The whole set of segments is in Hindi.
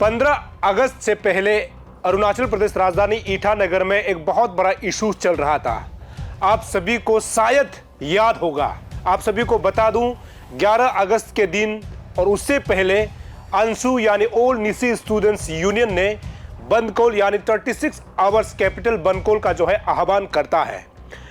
15 अगस्त से पहले अरुणाचल प्रदेश राजधानी ईटानगर में एक बहुत बड़ा इशू चल रहा था। आप सभी को शायद याद होगा। आप सभी को बता दूं, 11 अगस्त के दिन और उससे पहले अंशु यानी ऑल निसी स्टूडेंट्स यूनियन ने बंद कॉल यानी 36 आवर्स कैपिटल बंद कॉल का जो है आह्वान करता है।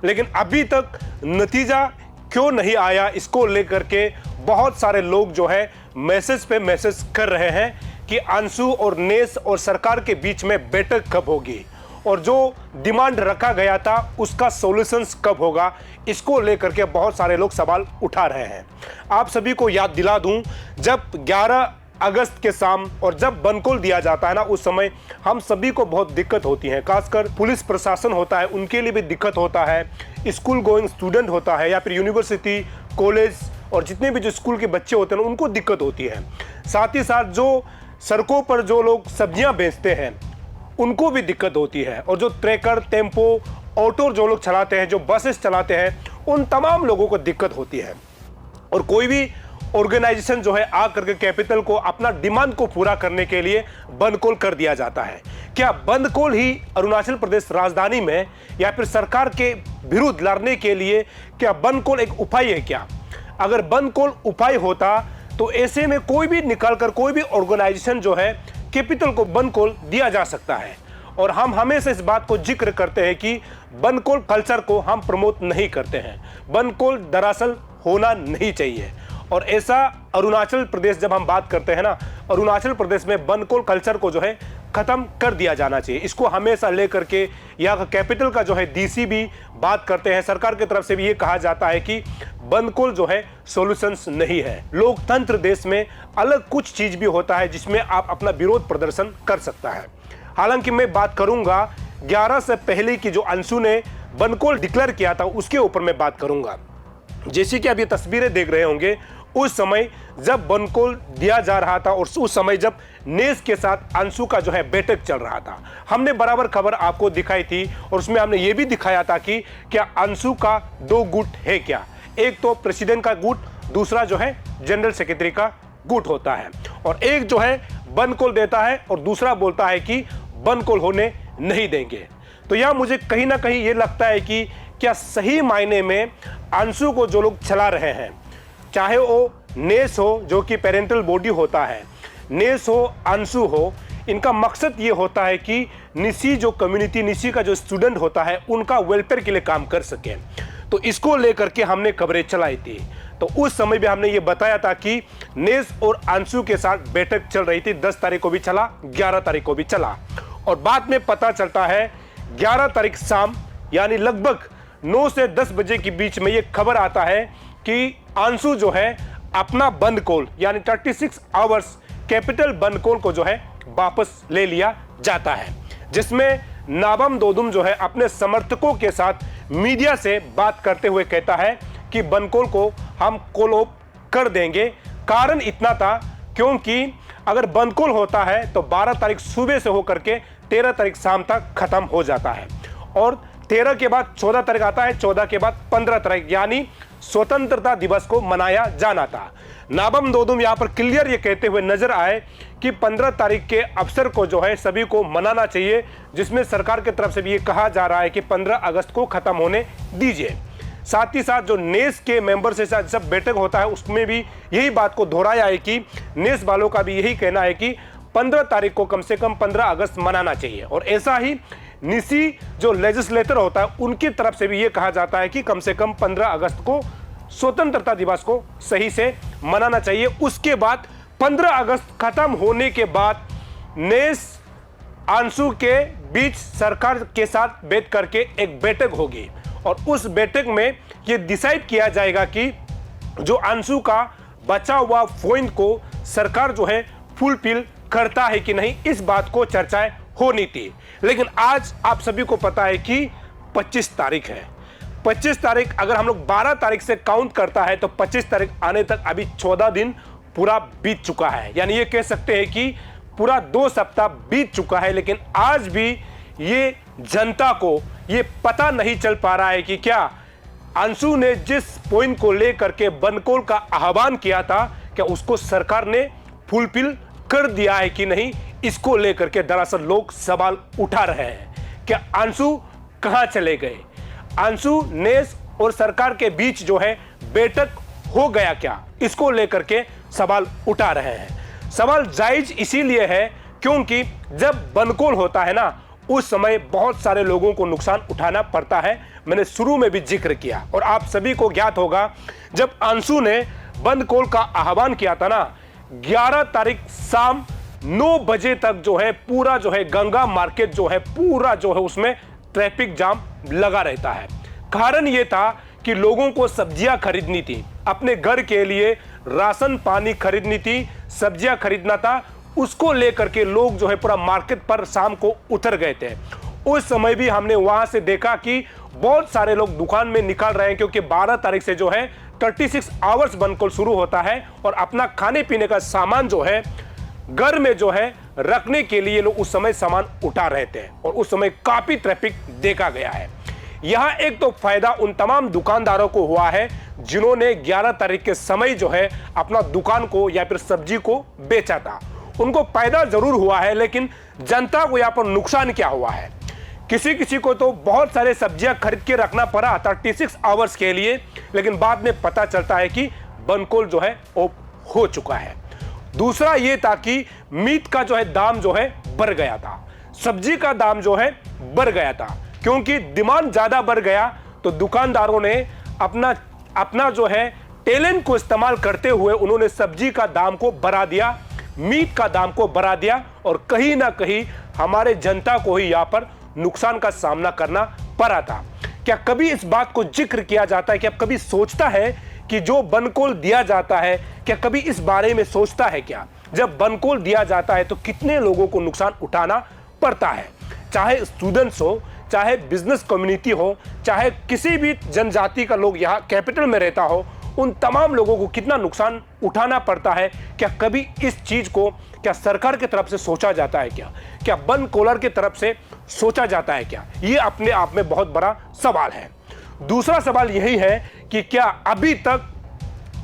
लेकिन अभी तक नतीजा क्यों नहीं आया, इसको लेकर के बहुत सारे लोग जो है मैसेज पे मैसेज कर रहे हैं कि अंशु और नेस और सरकार के बीच में बैठक कब होगी और जो डिमांड रखा गया था उसका सॉल्यूशंस कब होगा। इसको लेकर के बहुत सारे लोग सवाल उठा रहे हैं। आप सभी को याद दिला दूं, जब 11 अगस्त के शाम और जब बंद कॉल दिया जाता है ना, उस समय हम सभी को बहुत दिक्कत होती है। खासकर पुलिस प्रशासन होता है, उनके लिए भी दिक्कत होता है। स्कूल गोइंग स्टूडेंट होता है या फिर यूनिवर्सिटी कॉलेज और जितने भी जो स्कूल के बच्चे होते हैं उनको दिक्कत होती है। साथ ही साथ जो सड़कों पर जो लोग सब्जियां बेचते हैं उनको भी दिक्कत होती है। और जो ट्रैकर, टेम्पो, ऑटो जो लोग चलाते हैं, जो बसेस चलाते हैं, उन तमाम लोगों को दिक्कत होती है। और कोई भी ऑर्गेनाइजेशन जो है आकर के कैपिटल को अपना डिमांड को पूरा करने के लिए बंद कॉल कर दिया जाता है। क्या बंद कॉल ही अरुणाचल प्रदेश राजधानी में या फिर सरकार के विरुद्ध लड़ने के लिए क्या बंद कॉल एक उपाय है क्या? अगर बंद कॉल उपाय होता तो ऐसे में कोई भी निकालकर कोई भी ऑर्गेनाइजेशन जो है कैपिटल को बंद कॉल दिया जा सकता है। और हम हमेशा इस बात को जिक्र करते हैं कि बंद कॉल कल्चर को हम प्रमोट नहीं करते हैं। बंद कॉल दरअसल होना नहीं चाहिए। और ऐसा अरुणाचल प्रदेश जब हम बात करते हैं ना, अरुणाचल प्रदेश में बंद कॉल कल्चर को जो है खत्म कर दिया जाना चाहिए। इसको हमेशा लेकर के यहाँ का कैपिटल का जो है डीसी भी बात करते हैं। सरकार की तरफ से भी ये कहा जाता है कि बंद कॉल जो है सॉल्यूशंस नहीं है। लोकतंत्र देश में अलग कुछ चीज भी होता है जिसमें आप अपना विरोध प्रदर्शन कर सकता है। हालांकि मैं बात करूंगा 11 से पहले की जो अंशु ने बंद कॉल डिक्लेयर किया था उसके ऊपर मैं बात करूंगा। जैसे कि आप ये तस्वीरें देख रहे होंगे, उस समय जब बंद कॉल दिया जा रहा था और उस समय जब नेस के साथ अंशु का जो है बैठक चल रहा था, हमने बराबर खबर आपको दिखाई थी। और उसमें हमने ये भी दिखाया था कि क्या अंशु का 2 गुट है क्या, एक तो प्रेसिडेंट का गुट, दूसरा जो है जनरल सेक्रेटरी का गुट होता है। और एक जो है बंद कॉल देता है और दूसरा बोलता है कि बंद कॉल होने नहीं देंगे। तो यह मुझे कहीं ना कहीं ये लगता है कि क्या सही मायने में अंशु को जो लोग चला रहे हैं, चाहे वो नेस हो जो कि पेरेंटल बॉडी होता है, नेस हो, अंशु हो, इनका मकसद ये होता है कि निसी जो कम्युनिटी, निसी का जो स्टूडेंट होता है उनका वेलफेयर के लिए काम कर सके। तो इसको लेकर के हमने खबरें चलाई थी। तो उस समय भी हमने ये बताया था कि नेस और अंशु के साथ बैठक चल रही थी। 10 तारीख को भी चला, 11 तारीख को भी चला। और बाद में पता चलता है 11 तारीख शाम यानी लगभग 9 से 10 बजे के बीच में ये खबर आता है कि अंशु जो है अपना बंद कॉल यानी 36 आवर्स कैपिटल बंद कॉल को जो है वापस ले लिया जाता है। जिसमें नाबम दोदुम जो है अपने समर्थकों के साथ मीडिया से बात करते हुए कहता है कि बंद कॉल को हम कॉल ऑफ कर देंगे। कारण इतना था क्योंकि अगर बंद कॉल होता है तो 12 तारीख सुबह से होकर के 13 तारीख शाम तक खत्म हो जाता है। और 13 के बाद 14 तारीख आता है, 14 के बाद 15 तारीख यानी स्वतंत्रता दिवस को मनाया जाना था। नाबम दोदुम यहाँ पर क्लियर ये कहते हुए नजर आए कि 15 तारीख के अवसर को जो है सभी को मनाना चाहिए, जिसमें सरकार की तरफ से भी ये कहा जा रहा है कि 15 अगस्त को खत्म होने दीजिए। साथ ही साथ जो नेस के मेंबर से साथ जब बैठक होता है उसमें भी यही बात को दोहराया है कि नेस वालों का भी यही कहना है कि 15 तारीख को कम से कम 15 अगस्त मनाना चाहिए। और ऐसा ही निसी जो लेजिस्लेटर होता है उनकी तरफ से भी ये कहा जाता है कि कम से कम 15 अगस्त को स्वतंत्रता दिवस को सही से मनाना चाहिए। उसके बाद 15 अगस्त खत्म होने के बाद नेस अंशु के बीच सरकार के साथ बैठ करके एक बैठक होगी और उस बैठक में ये डिसाइड किया जाएगा कि जो अंशु का बचा हुआ पॉइंट को सरकार जो है फुलफिल करता है कि नहीं, इस बात को चर्चाएं होनी थी। लेकिन आज आप सभी को पता है कि 25 तारीख है। 25 तारीख अगर हम लोग 12 तारीख से काउंट करता है तो 25 तारीख आने तक अभी 14 दिन पूरा बीत चुका है। यानी ये कह सकते हैं कि पूरा 2 सप्ताह बीत चुका है। लेकिन आज भी ये जनता को ये पता नहीं चल पा रहा है कि क्या अंशु ने जिस पॉइंट को लेकर के बंद कॉल का आह्वान किया था क्या उसको सरकार ने फुलफिल कर दिया है कि नहीं, इसको लेकर के दरअसल लोग सवाल उठा रहे हैं। क्या अंशु कहां चले गए? अंशु, नेस और सरकार के बीच जो है बैठक हो गया क्या? इसको लेकर के सवाल उठा रहे हैं। सवाल जायज इसीलिए है क्योंकि जब बनकोल होता है ना, उस समय बहुत सारे लोगों को नुकसान उठाना पड़ता है। मैंने शुरू में भी जिक्र किया और आप सभी को ज्ञात होगा, जब अंशु ने बनकोल का आह्वान किया था ना, 11 तारीख शाम 9 बजे तक जो है पूरा जो है गंगा मार्केट जो है पूरा जो है उसमें ट्रैफिक जाम लगा रहता है। कारण यह था कि लोगों को सब्जियां खरीदनी थी, अपने घर के लिए राशन पानी खरीदनी थी, सब्जियां खरीदना था। उसको लेकर के लोग जो है पूरा मार्केट पर शाम को उतर गए थे। उस समय भी हमने वहां से देखा कि बहुत सारे लोग दुकान में निकल रहे हैं, क्योंकि 12 तारीख से जो है 36 आवर्स बनकोल शुरू होता है और अपना खाने पीने का सामान जो है घर में जो है रखने के लिए लोग उस समय सामान उठा रहे थे और उस समय काफी ट्रैफिक देखा गया है। यहां एक तो फायदा उन तमाम दुकानदारों को हुआ है जिन्होंने 11 तारीख के समय जो है अपना दुकान को या फिर सब्जी को बेचा था। उनको फायदा जरूर हुआ है, लेकिन जनता को यहां पर नुकसान क्या हुआ है? किसी किसी को तो बहुत सारे सब्जियां खरीद के रखना पड़ा 36 आवर्स के लिए, लेकिन बाद में पता चलता है कि बनकोल जो है ऑफ हो चुका है। दूसरा ये था कि मीट का जो है दाम जो है बढ़ गया था, सब्जी का दाम जो है बढ़ गया था, क्योंकि डिमांड ज्यादा बढ़ गया तो दुकानदारों ने अपना जो है टैलेंट को इस्तेमाल करते हुए उन्होंने सब्जी का दाम को बढ़ा दिया, मीट का दाम को बढ़ा दिया और कहीं ना कहीं हमारे जनता को ही यहां पर नुकसान का सामना करना पड़ा था। क्या कभी इस बात को जिक्र किया जाता है? क्या कभी सोचता है कि जो बनकोल दिया जाता है, क्या कभी इस बारे में सोचता है क्या? जब बनकोल दिया जाता है तो कितने लोगों को नुकसान उठाना पड़ता है, चाहे स्टूडेंट्स हो, चाहे बिजनेस कम्युनिटी हो, चाहे किसी भी जनजाति का लोग यहाँ कैपिटल में रहता हो, उन तमाम लोगों को कितना नुकसान उठाना पड़ता है। क्या कभी इस चीज को क्या सरकार की तरफ से सोचा जाता है क्या? क्या बनकोलर की तरफ से सोचा जाता है क्या? ये अपने आप में बहुत बड़ा सवाल है। दूसरा सवाल यही है कि क्या अभी तक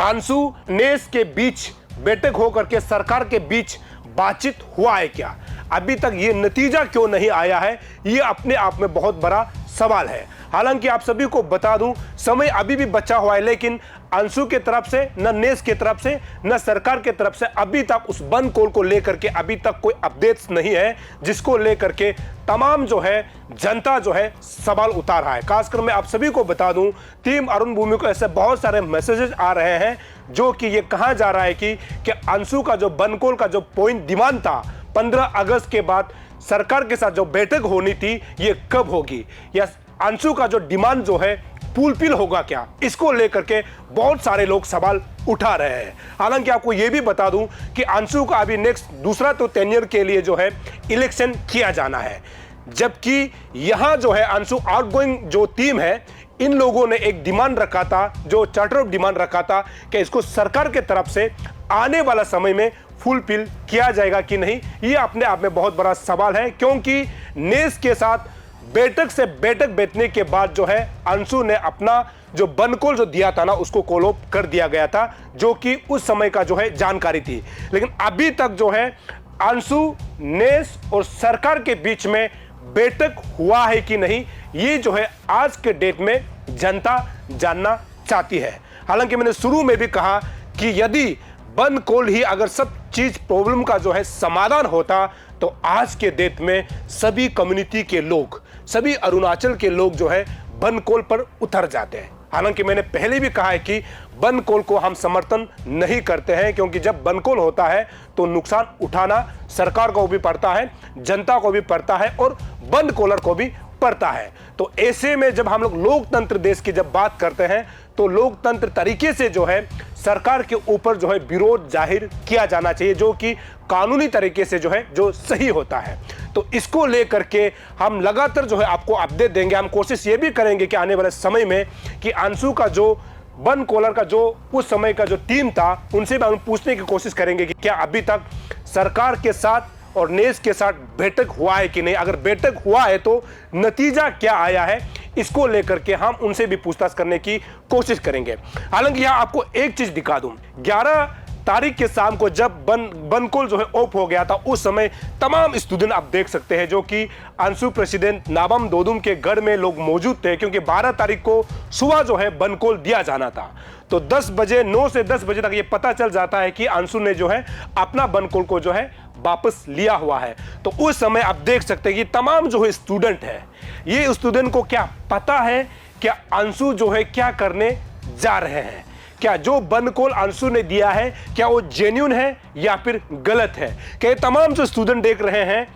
अंशु नेस के बीच बैठक होकर के सरकार के बीच बातचीत हुआ है क्या? अभी तक ये नतीजा क्यों नहीं आया है? ये अपने आप में बहुत बड़ा सवाल है। हालांकि आप सभी को बता दूं, समय अभी भी बचा हुआ है, लेकिन अंशु के तरफ से, न नेस के तरफ से, न सरकार के तरफ से अभी तक उस बनकोल को लेकर के अभी तक कोई अपडेट्स नहीं है, जिसको लेकर के तमाम जो है जनता जो है सवाल उठा रहा है। खासकर मैं आप सभी को बता दूं, टीम अरुण भूमि को ऐसे बहुत सारे मैसेजेस आ रहे हैं जो कि ये कहा जा रहा है कि अंशु का जो बनकोल का जो पॉइंट डिमांड था 15 अगस्त के बाद सरकार के साथ जो बैठक होनी थी, ये कब होगी, या अंशु का जो डिमांड जो है फुलफिल होगा क्या? इसको लेकर के बहुत सारे लोग सवाल उठा रहे हैं। हालांकि आपको यह भी बता दूं कि अंशु का अभी नेक्स्ट दूसरा तो टेन्योर के लिए जो है इलेक्शन किया जाना है, जबकि यहां जो है अंशु आउटगोइंग जो टीम है, इन लोगों ने एक डिमांड रखा था, जो चार्टर ऑफ डिमांड रखा था कि इसको सरकार के तरफ से आने वाला समय में फुलफिल किया जाएगा कि नहीं। ये अपने आप में बहुत बड़ा सवाल है, क्योंकि नेस के साथ बैठक से बैठक बैठने के बाद जो है अंशु ने अपना जो बनकोल जो दिया था ना, उसको कॉल ऑफ कर दिया गया था, जो कि उस समय का जो है जानकारी थी। लेकिन अभी तक जो है अंशु, नेस और सरकार के बीच में बैठक हुआ है कि नहीं, ये जो है आज के डेट में जनता जानना चाहती है। हालांकि मैंने शुरू में भी कहा कि यदि बनकोल ही अगर सब चीज प्रॉब्लम का जो है समाधान होता तो आज के डेट में सभी कम्युनिटी के लोग, सभी अरुणाचल के लोग जो है बनकोल पर उतर जाते हैं। हालांकि मैंने पहले भी कहा है कि बनकोल को हम समर्थन नहीं करते हैं, क्योंकि जब बनकोल होता है तो नुकसान उठाना सरकार को भी पड़ता है, जनता को भी पड़ता है और बनकोलर को भी पड़ता है। तो ऐसे में जब हम लोग लोकतंत्र देश की जब बात करते हैं तो लोकतंत्र तरीके से जो है सरकार के ऊपर जो है विरोध जाहिर किया जाना चाहिए, जो कि कानूनी तरीके से जो है जो सही होता है। तो इसको लेकर के हम लगातार जो है आपको अपडेट देंगे। हम कोशिश ये भी करेंगे कि आने वाले समय में कि अंशु का जो बनकोलर का जो उस समय का जो टीम था, उनसे भी हम पूछने की कोशिश करेंगे कि क्या अभी तक सरकार के साथ और नेस के साथ बैठक हुआ है कि नहीं। अगर बैठक हुआ है तो नतीजा क्या आया है, इसको लेकर के हम उनसे भी पूछताछ करने की कोशिश करेंगे। हालांकि यहां आपको एक चीज दिखा दूं, 11 तारीख के शाम को जब बनकोल जो है ऑफ हो गया था, उस समय तमाम स्टूडेंट आप देख सकते हैं जो कि अंशु प्रेसिडेंट नाबम दोदुम के घर में लोग मौजूद थे, क्योंकि 12 तारीख को सुबह जो है बनकोल दिया जाना था। तो 10 बजे 9 से 10 बजे तक ये पता चल जाता है कि अंशु ने जो है अपना बनकोल को जो है वापस लिया हुआ है। तो उस समय आप देख सकते हैं कि तमाम जो है स्टूडेंट है, ये स्टूडेंट को क्या पता है क्या अंशु जो है क्या करने जा रहे हैं, क्या जो बनकोल अंशु ने दिया है क्या वो जेन्युइन है या फिर गलत है। क्या तमाम जो स्टूडेंट देख रहे हैं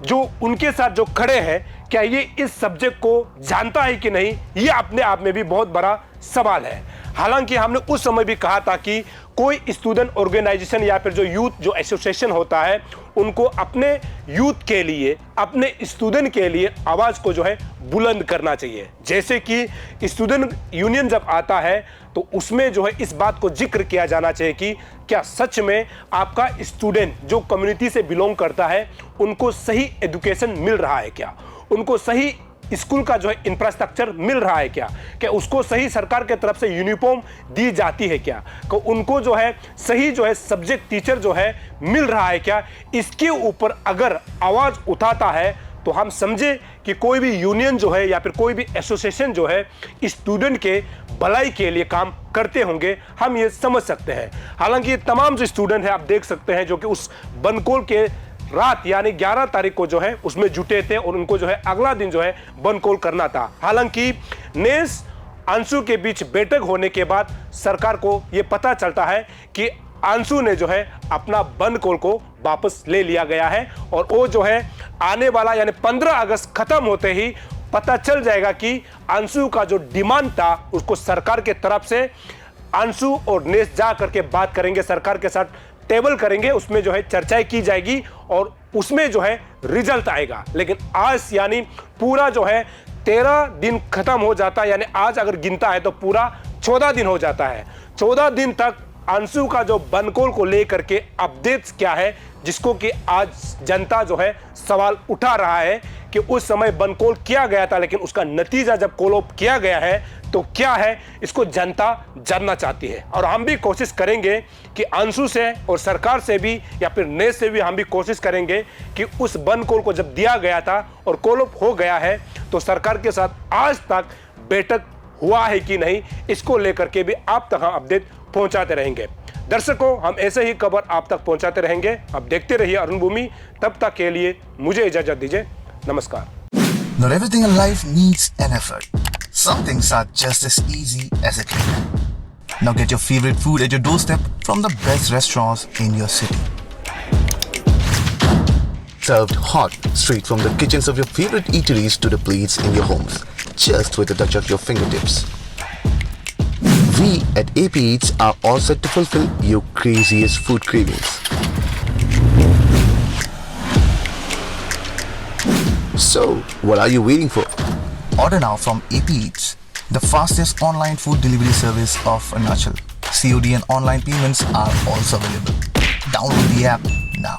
जो उनके साथ जो खड़े हैं, क्या ये इस सब्जेक्ट को जानता है कि नहीं, ये अपने आप में भी बहुत बड़ा सवाल है। हालांकि हमने उस समय भी कहा था कि कोई स्टूडेंट ऑर्गेनाइजेशन या फिर जो यूथ जो एसोसिएशन होता है, उनको अपने यूथ के लिए, अपने स्टूडेंट के लिए आवाज को जो है बुलंद करना चाहिए। जैसे कि स्टूडेंट यूनियन जब आता है तो उसमें जो है इस बात को जिक्र किया जाना चाहिए कि क्या सच में आपका स्टूडेंट जो कम्युनिटी से बिलोंग करता है उनको सही एजुकेशन मिल रहा है, क्या उनको सही स्कूल का जो है इंफ्रास्ट्रक्चर मिल रहा है, क्या उसको सही सरकार के तरफ से यूनिफॉर्म दी जाती है, क्या उनको जो है सही जो है सब्जेक्ट टीचर जो है मिल रहा है, क्या इसके ऊपर अगर आवाज उठाता है तो हम समझे कि कोई भी यूनियन जो है या फिर कोई भी एसोसिएशन जो है स्टूडेंट के भलाई के लिए काम करते होंगे, हम ये समझ सकते हैं। हालांकि तमाम जो स्टूडेंट है आप देख सकते हैं जो कि उस बनकोल के रात यानी 11 तारीख को जो है उसमें जुटे थे और उनको जो है अगला दिन जो है बनकोल करना था। हालांकि नेस अंशु के बीच बैठक होने के बाद सरकार को यह पता चलता है कि अंशु ने जो है अपना बनकोल को वापस ले लिया गया है और वो जो है आने वाला यानी 15 अगस्त खत्म होते ही पता चल जाएगा कि अंशु का जो डिमांड था उसको सरकार के तरफ से अंशु और नेस जा करके बात करेंगे, सरकार के साथ टेबल करेंगे, उसमें जो है चर्चाएं की जाएगी और उसमें जो है रिजल्ट आएगा। लेकिन आज यानी पूरा जो है 13 दिन खत्म हो जाता है, यानी आज अगर गिनता है तो पूरा 14 दिन हो जाता है। 14 दिन तक अंशु का जो बनकोल को लेकर के अपडेट्स क्या है, जिसको कि आज जनता जो है सवाल उठा रहा है कि उस समय बनकोल किया गया था लेकिन उसका नतीजा जब कॉल ऑफ किया गया है तो क्या है, इसको जनता जानना चाहती है। और हम भी कोशिश करेंगे कि अंशु से और सरकार से भी या फिर नेस से भी हम भी कोशिश करेंगे कि उस बनकोल को जब दिया गया था और कॉल ऑफ हो गया है तो सरकार के साथ आज तक बैठक हुआ है कि नहीं, इसको लेकर के भी आप तक हम अपडेट पहुंचाते रहेंगे। दर्शकों, हम ऐसे ही खबर आप तक पहुंचाते रहेंगे। अब देखते रहिए अरुण भूमि। तब तक के लिए मुझे इजाजत दीजिए। नमस्कार। Not everything in life needs an effort. Some things are just as easy as a click. Now get your favorite food at your doorstep from the best restaurants in your city. Served hot, straight from the kitchens of your favorite eateries to the plates in your homes, just with a touch of your fingertips. We at AP Eats are all set to fulfill your craziest food cravings. So, what are you waiting for? Order now from AP Eats, the fastest online food delivery service of Arunachal. COD and online payments are also available. Download the app now.